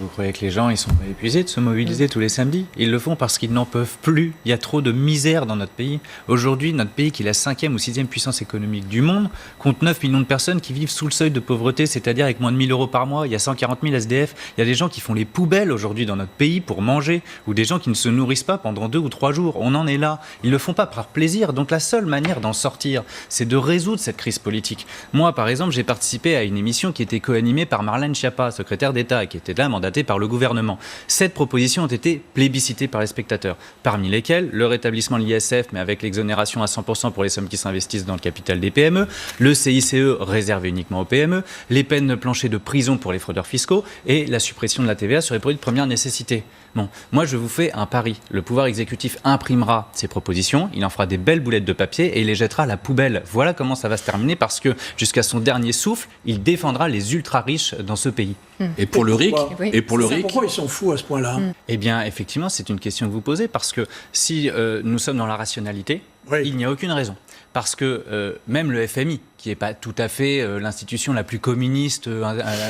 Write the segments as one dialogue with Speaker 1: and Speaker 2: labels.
Speaker 1: Vous croyez que les gens, ils sont pas épuisés de se mobiliser tous les samedis? Ils le font parce qu'ils n'en peuvent plus. Il y a trop de misère dans notre pays. Aujourd'hui, notre pays, qui est la 5e ou 6e puissance économique du monde, compte 9 millions de personnes qui vivent sous le seuil de pauvreté, c'est-à-dire avec moins de 1 000 € par mois. Il y a 140 000 SDF. Il y a des gens qui font les poubelles aujourd'hui dans notre pays pour manger, ou des gens qui ne se nourrissent pas pendant 2 ou 3 jours. On en est là. Ils le font pas par plaisir. Donc la seule manière d'en sortir, c'est de résoudre cette crise politique. Moi, par exemple, j'ai participé à une émission qui était co-animée par Marlène Schiappa, secrétaire d'État, et qui était là mandatée par le gouvernement. 7 propositions ont été plébiscitées par les spectateurs, parmi lesquelles le rétablissement de l'ISF, mais avec l'exonération à 100% pour les sommes qui s'investissent dans le capital des PME, le CICE réservé uniquement aux PME, les peines planchées de prison pour les fraudeurs fiscaux et la suppression de la TVA sur les produits de première nécessité. Bon, moi je vous fais un pari. Le pouvoir exécutif imprimera ces propositions, il en fera des belles boulettes de papier et il les jettera à la poubelle. Voilà comment ça va se terminer, parce que jusqu'à son dernier souffle, il défendra les ultra-riches dans ce pays.
Speaker 2: Et pour le RIC,
Speaker 3: pourquoi ils sont fous à ce point-là?
Speaker 1: Eh bien, effectivement, c'est une question que vous posez, parce que si nous sommes dans la rationalité, il n'y a aucune raison. Parce que même le FMI, qui n'est pas tout à fait l'institution la plus communiste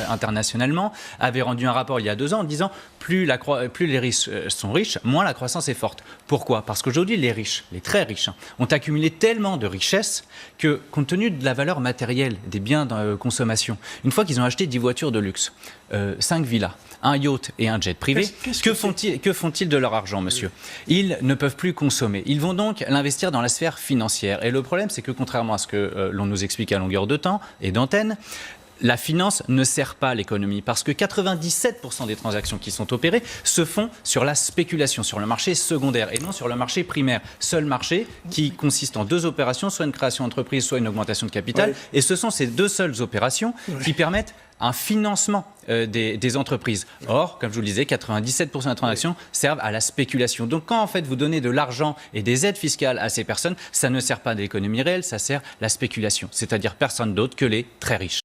Speaker 1: internationalement, avait rendu un rapport il y a 2 ans en disant plus les riches sont riches, moins la croissance est forte. Pourquoi? Parce qu'aujourd'hui, les riches, les très riches, ont accumulé tellement de richesses que, compte tenu de la valeur matérielle des biens de consommation, une fois qu'ils ont acheté 10 voitures de luxe, 5 villas, un yacht et un jet privé, que font-ils de leur argent, monsieur? Ils ne peuvent plus consommer. Ils vont donc l'investir dans la sphère financière. Et le problème, c'est que contrairement à ce que l'on nous explique à longueur de temps et d'antenne, la finance ne sert pas l'économie, parce que 97% des transactions qui sont opérées se font sur la spéculation, sur le marché secondaire et non sur le marché primaire. Seul marché qui consiste en 2 opérations, soit une création d'entreprise, soit une augmentation de capital. Et ce sont ces 2 seules opérations qui permettent un financement des entreprises. Or, comme je vous le disais, 97% des transactions servent à la spéculation. Donc quand en fait vous donnez de l'argent et des aides fiscales à ces personnes, ça ne sert pas à l'économie réelle, ça sert à la spéculation. C'est-à-dire personne d'autre que les très riches.